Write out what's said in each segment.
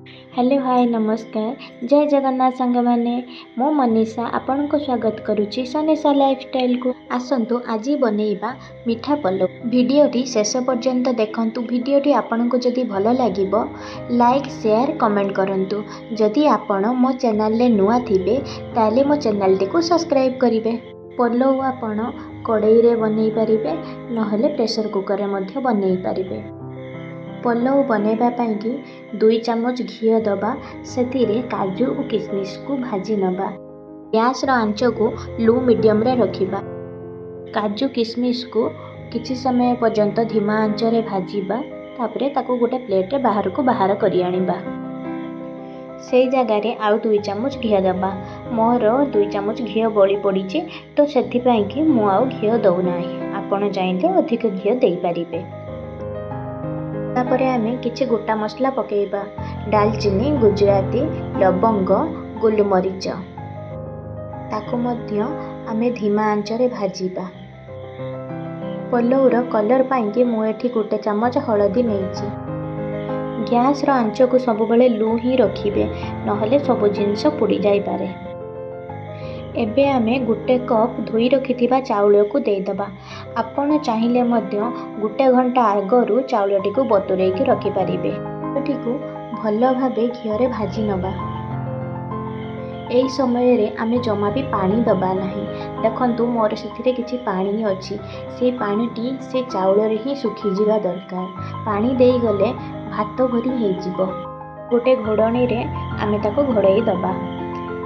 Hello hi नमस्कार जय जगन्नाथ सांग मैंने मो मनीषा आपण को स्वागत करुच्ची सनेसा लाइफस्टाइल को आसतु आज बनैबा मीठा पलव। भिडियोटी शेष पर्यंत देखंतु। भिडियोटी आपण को जदि भल लागिबो लाइक शेयर कमेंट करंतु। जदि आपण मो चैनल ले नुआ थिबे ताले मो चैनल टी को सब्सक्राइब करिवे। पलव आपण कड़ाई रे बनै पारिबे नहले प्रेशर कुकर रे मध्य बनै पारिबे। पलव बनैबा पाई कि 2 चामच घी दबा सेतिरे काजू और किशमिश को भाजी नबा। गैस रो आंच को लो मीडियम रे रखिबा। काजू किशमिश को किछि समय पर्यंत धीमा आंच रे भाजीबा। तापरे ताको गोटे प्लेट रे बाहर को बाहर करि आनिबा। से जगह रे आउ 2 चामच घी दबा। मोर 2 चामच घी बड़ी पड़ीचे तो सेथि पाई कि मु आउ घी दउ नाही। आपण चाहिले अधिक घी देई पारिबे। तापरे आमे किछि गोटा मसला पकेइबा। दालचीनी गुजराती लवंग गोलमरीच ताको मध्य आमे धीमा आंच रे भाजीबा। पलौर कलर पाई कि मु एठी गोटे चामच हळदी नेइछि। गैस रो आंच को सब बेले लो ही रखिबे नहले सब जिंस पोड़ी जाई पारे। एबे आमे गोटे कप धोई रखिथिबा चाउल को दे दबा। आपण चाहिले मध्य गोटे घंटा आगरू चाउलटी को बतुरेई के रखि पारिबे। चाउलटी को भल भाबे घी रे भाजी नबा। एई समय रे आमे जमा भी पानी दबा नाही। देखंतु मोर सेथिरे किछि पानी अछि। से पानीटी से चाउल रे ही सुखी जिबा दरकार। पानी देई गले भात भरी हे जिवो। गोटे घोड़णी रे आमे ताको घोड़ेई दबा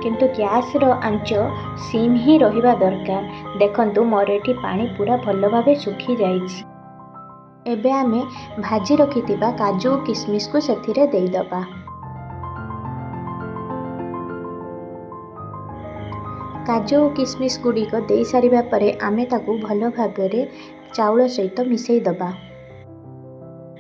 किंतु गैस रो आंच सिम ही रहिबा दरकार। देखंतु मोर एठी पानी पूरा भल भाबे सुखी जाइछि। एबे आमे भाजी रखिथिबा काजू किशमिश को सेथिरे देई दबा। काजू किशमिश गुडी को देई सारिबा परे आमे ताकू भल भाबरे चाउल सहित मिसई दबा।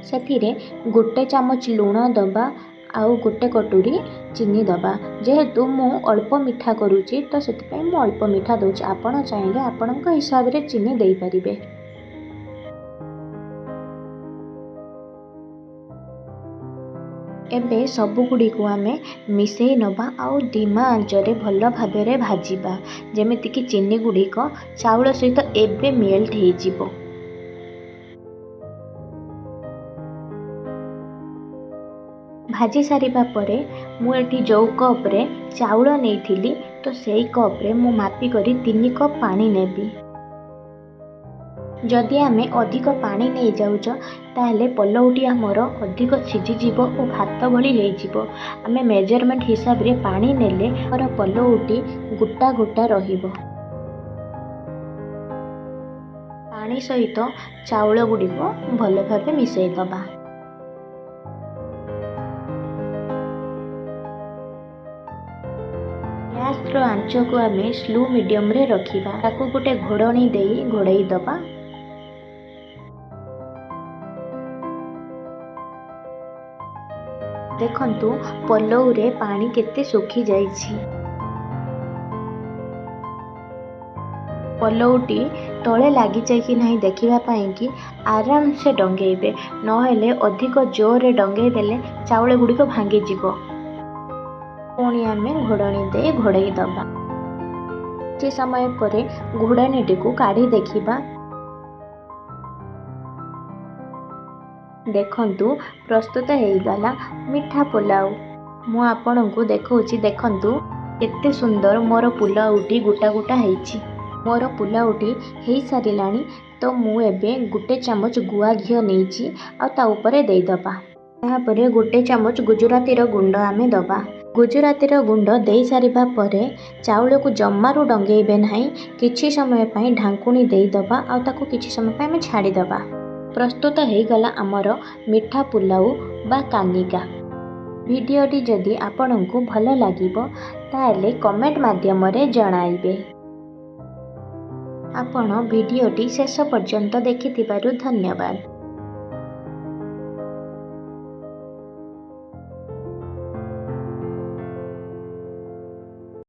सेथिरे गोटे चामच लूण दबा आउ गोटे कटोरी चीनी दबा। जेहेतु मु अल्प मीठा करूची तो सेतिपई मु अल्प मीठा दउची। आपण चाहिले आपणक हिसाब रे चीनी देई परिबे। एबे सबु गुडी को आमे मिसई नबा आउ धीमा आंच रे भल भाबे रे भाजीबा जेमिति कि चीनी गुडी को चाउल सहित एबे मेल्ट हे जिवो। भाजी सारिबा परे मु एठी जो कप रे चाउल नेइथिली तो सेई कप रे मु मापी करी 3 कप पानी नेबी। जदि आमे अधिक पानी नहीं जाउछ ताहले पलौटी हमर अधिक सिझी जीवो और भात भली हे जीवो। आमे मेजरमेंट हिसाब रे पानी नेले और पलौटी गोटा गोटा रहिबो। पानी सहित चाउल गुडी को भल भाबे मिसई दबा। गैस रो आंच को आमे स्लो मीडियम रे रखिबा। ताको गोटे घोड़णी देई घोड़ेई दबा। देखंतु पलौ रे पानी केते सुखी जाइछि। पलौटी तळे लागि जाय कि नहीं देखिबा पाई कि आराम से डंगेइबे नहेले अधिक जोर रे डंगेई देले चाउल गुडी को भांगी जिवो। पुणी आमे घोड़णी दे घोड़ेई दबा। जे समय परे घोड़णी को काढ़ी देखिबा। देखंतु प्रस्तुत हे गला मीठा पुलाव। मु आपनकु देखौची। देखंतु केते सुंदर मोर पुलावटी गोटा गोटा हेछि। मोर पुलावटी हेई सारिलानी तो मु एबे गोटे चामच गुआ घी नेइछि आ ता ऊपरे देई दबा। तापरे गोटे चामच गुजराती रो गुंड आमे दबा। गुजराती रो गुंड देई सारिबा परे चाउल को जम्मारू डंगेइबे नाही। किछि समय पई ढांकुणी देई दबा आ ताको किछि समय पई आमे छाडी दबा। प्रस्तुत हे गला हमर मीठा पुलाव बा कानिका। भिडियोटी जदि आपनकु भल लागिबो ताले कमेंट माध्यम रे जणाइबे। आपण भिडियोटी शेष पर्यंत देखिथिबारु धन्यवाद।